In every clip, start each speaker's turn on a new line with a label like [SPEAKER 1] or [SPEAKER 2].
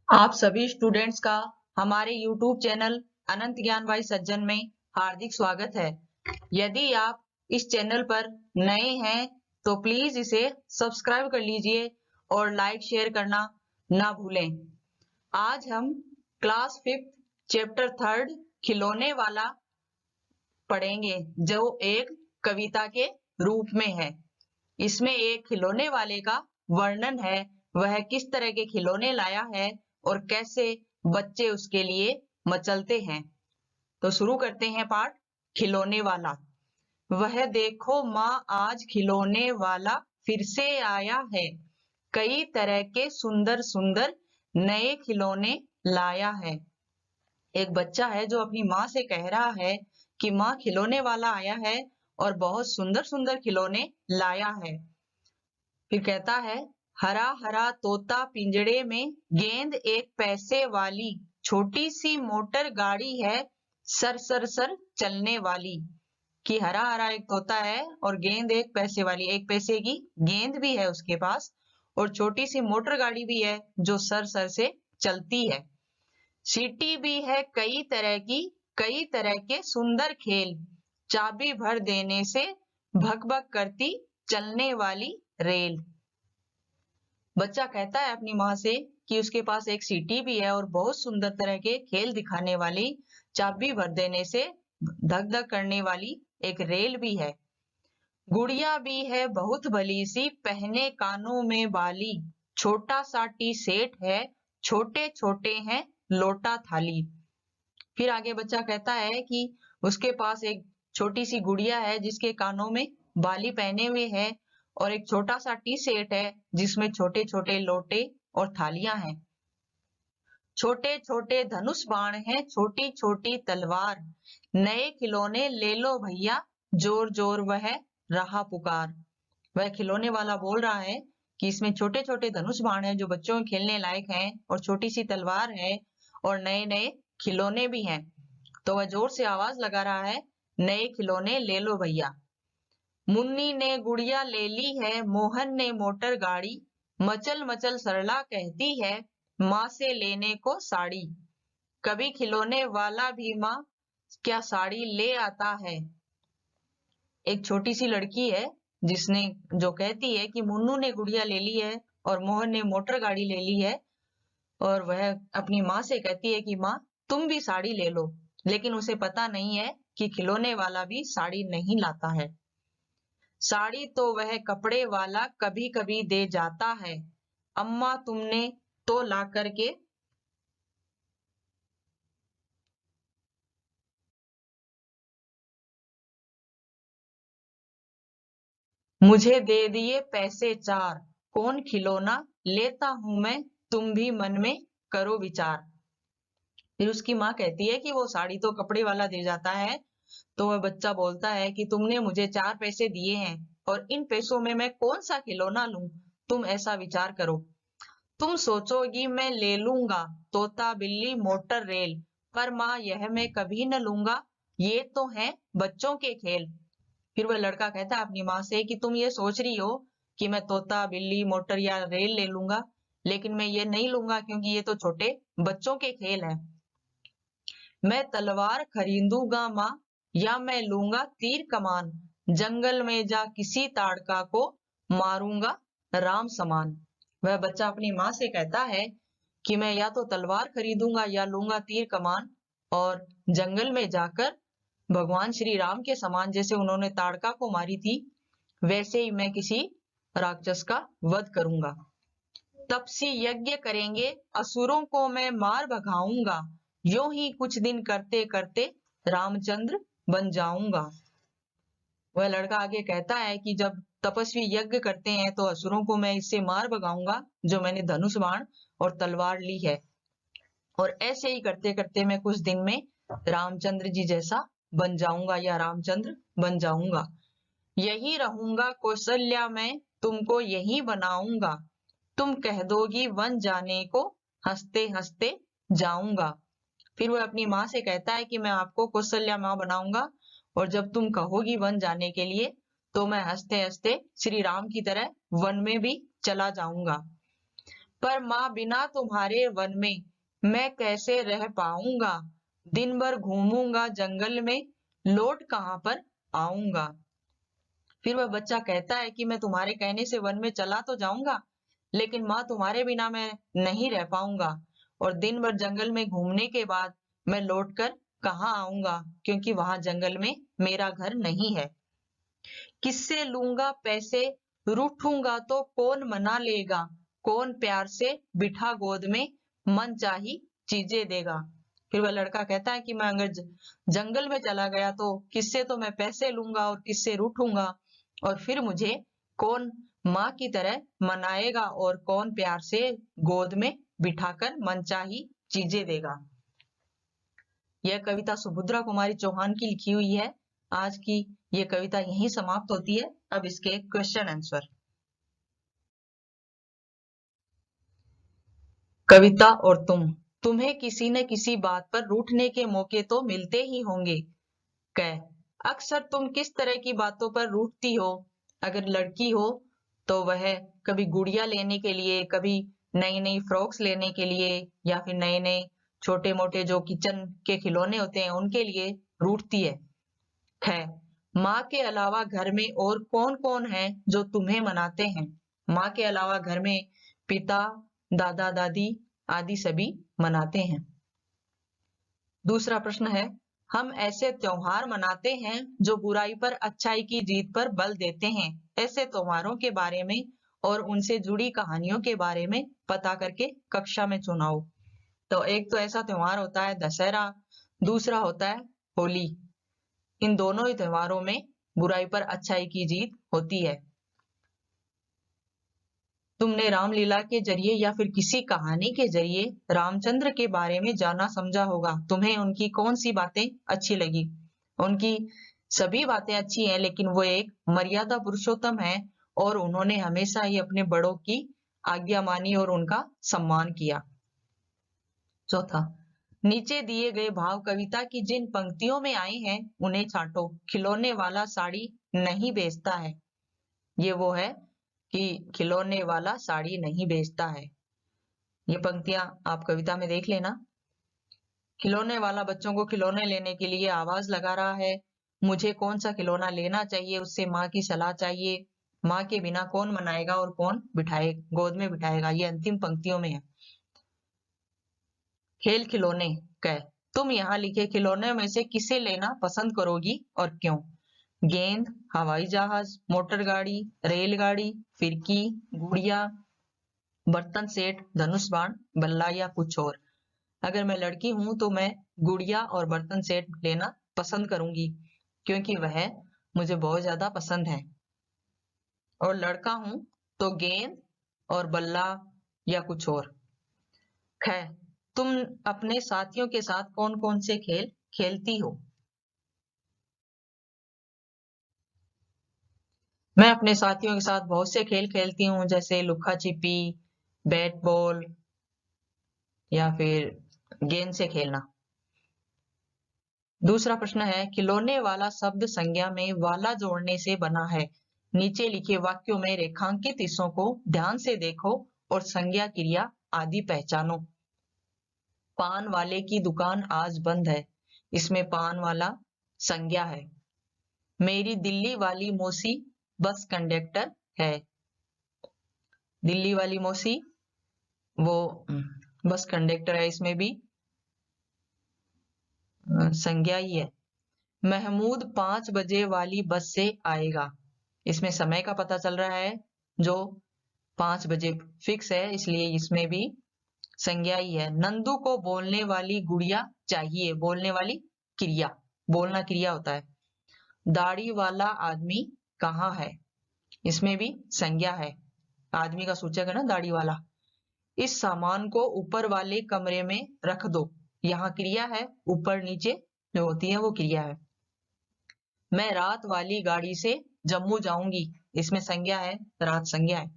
[SPEAKER 1] आप सभी स्टूडेंट्स का हमारे YouTube चैनल अनंत ज्ञान भाई सज्जन में हार्दिक स्वागत है। यदि आप इस चैनल पर नए हैं तो प्लीज इसे सब्सक्राइब कर लीजिए और लाइक शेयर करना ना भूलें। आज हम क्लास 5 चैप्टर 3 खिलौने वाला पढ़ेंगे जो एक कविता के रूप में है। इसमें एक खिलौने वाले का वर्णन है, वह किस तरह के खिलौने लाया है और कैसे बच्चे उसके लिए मचलते हैं। तो शुरू करते हैं पाठ खिलौने वाला। वह देखो माँ आज खिलौने वाला फिर से आया है, कई तरह के सुंदर सुंदर नए खिलौने लाया है। एक बच्चा है जो अपनी माँ से कह रहा है कि माँ खिलौने वाला आया है और बहुत सुंदर सुंदर खिलौने लाया है। फिर कहता है हरा हरा तोता पिंजड़े में, गेंद एक पैसे वाली, छोटी सी मोटर गाड़ी है सर सर सर चलने वाली। कि हरा हरा एक तोता है और गेंद एक पैसे वाली, एक पैसे की गेंद भी है उसके पास और छोटी सी मोटर गाड़ी भी है जो सर सर से चलती है। सीटी भी है कई तरह की, कई तरह के सुंदर खेल, चाबी भर देने से भक भक करती चलने वाली रेल। बच्चा कहता है अपनी माँ से कि उसके पास एक सीटी भी है और बहुत सुंदर तरह के खेल दिखाने वाली, चाबी भर देने से धक धक करने वाली एक रेल भी है। गुड़िया भी है बहुत भली सी, पहने कानों में बाली, छोटा सा टी सेट है, छोटे छोटे हैं लोटा थाली। फिर आगे बच्चा कहता है कि उसके पास एक छोटी सी गुड़िया है जिसके कानों में बाली पहने हुए है और एक छोटा सा टी सेट है जिसमें छोटे छोटे लोटे और थालियां हैं। छोटे छोटे धनुष बाण हैं, छोटी छोटी तलवार, नए खिलौने ले लो भैया, जोर जोर वह रहा पुकार। वह खिलौने वाला बोल रहा है कि इसमें छोटे छोटे धनुष बाण हैं जो बच्चों के खेलने लायक हैं और छोटी सी तलवार है और नए नए खिलौने भी हैं। तो वह जोर से आवाज लगा रहा है, नए खिलौने ले लो भैया। मुन्नी ने गुड़िया ले ली है, मोहन ने मोटर गाड़ी, मचल मचल सरला कहती है माँ से लेने को साड़ी। कभी खिलौने वाला भी माँ क्या साड़ी ले आता है। एक छोटी सी लड़की है जिसने जो कहती है कि मुन्नू ने गुड़िया ले ली है और मोहन ने मोटर गाड़ी ले ली है और वह अपनी माँ से कहती है कि माँ तुम भी साड़ी ले लो, लेकिन उसे पता नहीं है कि खिलौने वाला भी साड़ी नहीं लाता है। साड़ी तो वह कपड़े वाला कभी कभी दे जाता है, अम्मा तुमने तो ला करके मुझे दे दिए पैसे चार, कौन खिलौना लेता हूं मैं, तुम भी मन में करो विचार। फिर उसकी माँ कहती है कि वो साड़ी तो कपड़े वाला दे जाता है। तो वह बच्चा बोलता है कि तुमने मुझे 4 पैसे दिए हैं और इन पैसों में मैं कौन सा खिलौना लूं, तुम ऐसा विचार करो। तुम सोचोगी मैं ले लूंगा तोता बिल्ली मोटर रेल, पर माँ यह मैं कभी न लूंगा, ये तो है बच्चों के खेल। फिर वह लड़का कहता है अपनी माँ से कि तुम ये सोच रही हो कि मैं तोता बिल्ली मोटर या रेल ले लूंगा, लेकिन मैं ये नहीं लूंगा क्योंकि ये तो छोटे बच्चों के खेल हैं। मैं तलवार खरीदूंगा माँ, या मैं लूंगा तीर कमान, जंगल में जा किसी ताड़का को मारूंगा राम समान। वह बच्चा अपनी माँ से कहता है कि मैं या तो तलवार खरीदूंगा या लूंगा तीर कमान और जंगल में जाकर भगवान श्री राम के समान, जैसे उन्होंने ताड़का को मारी थी वैसे ही मैं किसी राक्षस का वध करूंगा। तपसी यज्ञ करेंगे असुरों को मैं मार भगाऊंगा, यूं ही कुछ दिन करते करते रामचंद्र बन जाऊंगा। वह लड़का आगे कहता है कि जब तपस्वी यज्ञ करते हैं तो असुरों को मैं इससे मार भगाऊंगा जो मैंने धनुष बाण और तलवार ली है, और ऐसे ही करते करते मैं कुछ दिन में रामचंद्र जी जैसा बन जाऊंगा या रामचंद्र बन जाऊंगा। यही रहूंगा कौशल्या में, तुमको यही बनाऊंगा, तुम कह दोगी वन जाने को, हंसते हंसते जाऊंगा। फिर वह अपनी माँ से कहता है कि मैं आपको कौशल्या माँ बनाऊंगा और जब तुम कहोगी वन जाने के लिए तो मैं हंसते हंसते श्री राम की तरह वन में भी चला जाऊंगा। पर माँ बिना तुम्हारे वन में मैं कैसे रह पाऊंगा, दिन भर घूमूंगा जंगल में, लौट कहाँ पर आऊंगा। फिर वह बच्चा कहता है कि मैं तुम्हारे कहने से वन में चला तो जाऊंगा, लेकिन माँ तुम्हारे बिना मैं नहीं रह पाऊंगा, और दिन भर जंगल में घूमने के बाद मैं लौटकर कहाँ आऊंगा, क्योंकि वहां जंगल में मेरा घर नहीं है। किससे लूंगा पैसे, रूठूंगा तो कौन मना लेगा, कौन प्यार से बिठा गोद में मन चाही चीजें देगा। फिर वह लड़का कहता है कि मैं अगर जंगल में चला गया तो किससे तो मैं पैसे लूंगा और किससे रूठूंगा, और फिर मुझे कौन माँ की तरह मनाएगा और कौन प्यार से गोद में बिठाकर मनचाही चीजें देगा। यह कविता सुभद्रा कुमारी चौहान की लिखी हुई है। आज की ये कविता यहीं समाप्त होती है। अब इसके क्वेश्चन आंसर। कविता और तुम्हें किसी न किसी बात पर रूठने के मौके तो मिलते ही होंगे। अक्सर तुम किस तरह की बातों पर रूठती हो। अगर लड़की हो तो वह कभी गुड़िया लेने के लिए, कभी नई नई फ्रॉक्स लेने के लिए, या फिर नए नए छोटे मोटे जो किचन के खिलौने होते हैं उनके लिए रूठती है। माँ के अलावा घर में और कौन कौन है जो तुम्हें मनाते हैं। माँ के अलावा घर में पिता, दादा दादी आदि सभी मनाते हैं। दूसरा प्रश्न है, हम ऐसे त्योहार मनाते हैं जो बुराई पर अच्छाई की जीत पर बल देते हैं। ऐसे त्योहारों के बारे में और उनसे जुड़ी कहानियों के बारे में पता करके कक्षा में सुनाओ। तो एक तो ऐसा त्योहार होता है दशहरा, दूसरा होता है होली। इन दोनों ही त्योहारों में बुराई पर अच्छाई की जीत होती है। तुमने रामलीला के जरिए या फिर किसी कहानी के जरिए रामचंद्र के बारे में जाना समझा होगा। तुम्हें उनकी कौन सी बातें अच्छी लगी। उनकी सभी बातें अच्छी हैं, लेकिन वो एक मर्यादा पुरुषोत्तम है और उन्होंने हमेशा ही अपने बड़ों की आज्ञा मानी और उनका सम्मान किया। चौथा, नीचे दिए गए भाव कविता की जिन पंक्तियों में आए हैं उन्हें छांटो। खिलौने वाला साड़ी नहीं बेचता है। ये वो है कि खिलौने वाला साड़ी नहीं बेचता है। ये पंक्तियां आप कविता में देख लेना। खिलौने वाला बच्चों को खिलौने लेने के लिए आवाज लगा रहा है। मुझे कौन सा खिलौना लेना चाहिए, उससे माँ की सलाह चाहिए। माँ के बिना कौन मनाएगा और कौन बिठाए गोद में बिठाएगा, ये अंतिम पंक्तियों में है। खेल खिलौने कह, तुम यहाँ लिखे खिलौने में से किसे लेना पसंद करोगी और क्यों। गेंद, हवाई जहाज, मोटर गाड़ी, रेलगाड़ी, फिरकी, गुड़िया, बर्तन सेट, धनुष बाण, बल्ला या कुछ और। अगर मैं लड़की हूं तो मैं गुड़िया और बर्तन सेट लेना पसंद करूंगी, क्योंकि वह मुझे बहुत ज्यादा पसंद है। और लड़का हूं तो गेंद और बल्ला या कुछ और। तुम अपने साथियों के साथ कौन कौन से खेल खेलती हो। मैं अपने साथियों के साथ बहुत से खेल खेलती हूँ, जैसे लुका छिपी, बैट बॉल या फिर गेंद से खेलना। दूसरा प्रश्न है, खिलौने वाला शब्द संज्ञा में वाला जोड़ने से बना है। नीचे लिखे वाक्यों में रेखांकित हिस्सों को ध्यान से देखो और संज्ञा क्रिया आदि पहचानो। पान वाले की दुकान आज बंद है। इसमें पान वाला संज्ञा है। मेरी दिल्ली वाली मौसी बस कंडक्टर है। दिल्ली वाली मौसी वो बस कंडक्टर है, इसमें भी संज्ञा ही है। महमूद 5 बजे वाली बस से आएगा। इसमें समय का पता चल रहा है, जो 5 बजे फिक्स है, इसलिए इसमें भी संज्ञा ही है। नंदू को बोलने वाली गुड़िया चाहिए। बोलने वाली क्रिया, बोलना क्रिया होता है। दाढ़ी वाला आदमी कहाँ है। इसमें भी संज्ञा है, आदमी का सूचक है ना दाढ़ी वाला। इस सामान को ऊपर वाले कमरे में रख दो। यहाँ क्रिया है, ऊपर नीचे जो होती है वो क्रिया है। मैं रात वाली गाड़ी से जम्मू जाऊंगी। इसमें संज्ञा है, रात संज्ञा है।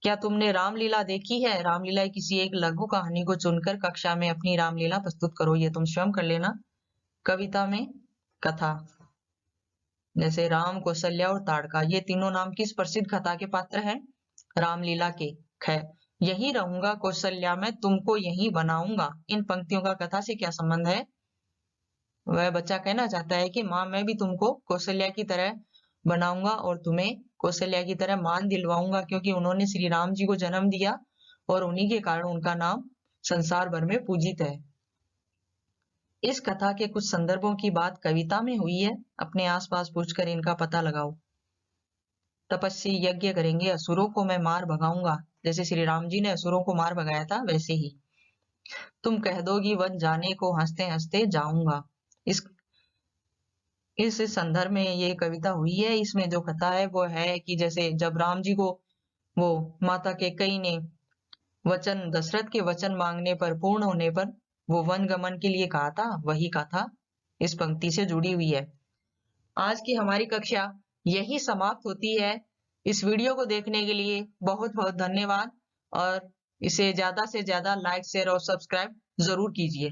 [SPEAKER 1] क्या तुमने रामलीला देखी है। रामलीला किसी एक लघु कहानी को चुनकर कक्षा में अपनी रामलीला प्रस्तुत करो। ये तुम स्वयं कर लेना। कविता में कथा, जैसे राम, कौशल्या और ताड़का, ये तीनों नाम किस प्रसिद्ध कथा के पात्र हैं। रामलीला के। है। यही रहूंगा कौशल्या में, तुमको यही बनाऊंगा। इन पंक्तियों का कथा से क्या संबंध है? वह बच्चा कहना चाहता है कि माँ मैं भी तुमको कौशल्या की तरह बनाऊंगा और तुम्हें कौशल्या की तरह मान दिलवाऊंगा, क्योंकि उन्होंने श्री राम जी को जन्म दिया और उन्हीं के कारण उनका नाम संसार भर में पूजित है। इस कथा के कुछ संदर्भों की बात कविता में हुई है, अपने आसपास पूछकर इनका पता लगाओ। तपस्वी यज्ञ करेंगे, असुरों को मैं मार भगाऊंगा, जैसे श्री राम जी ने असुरों को मार भगाया था वैसे ही। तुम कह दोगी वन जाने को, हंसते हंसते जाऊंगा। इस संदर्भ में ये कविता हुई है। इसमें जो कथा है वो है कि जैसे जब राम जी को वो माता कैकेयी ने वचन, दशरथ के वचन मांगने पर, पूर्ण होने पर वो वन गमन के लिए कहा था, वही कथा इस पंक्ति से जुड़ी हुई है। आज की हमारी कक्षा यही समाप्त होती है। इस वीडियो को देखने के लिए बहुत बहुत धन्यवाद और इसे ज्यादा से ज्यादा लाइक, शेयर और सब्सक्राइब जरूर कीजिए।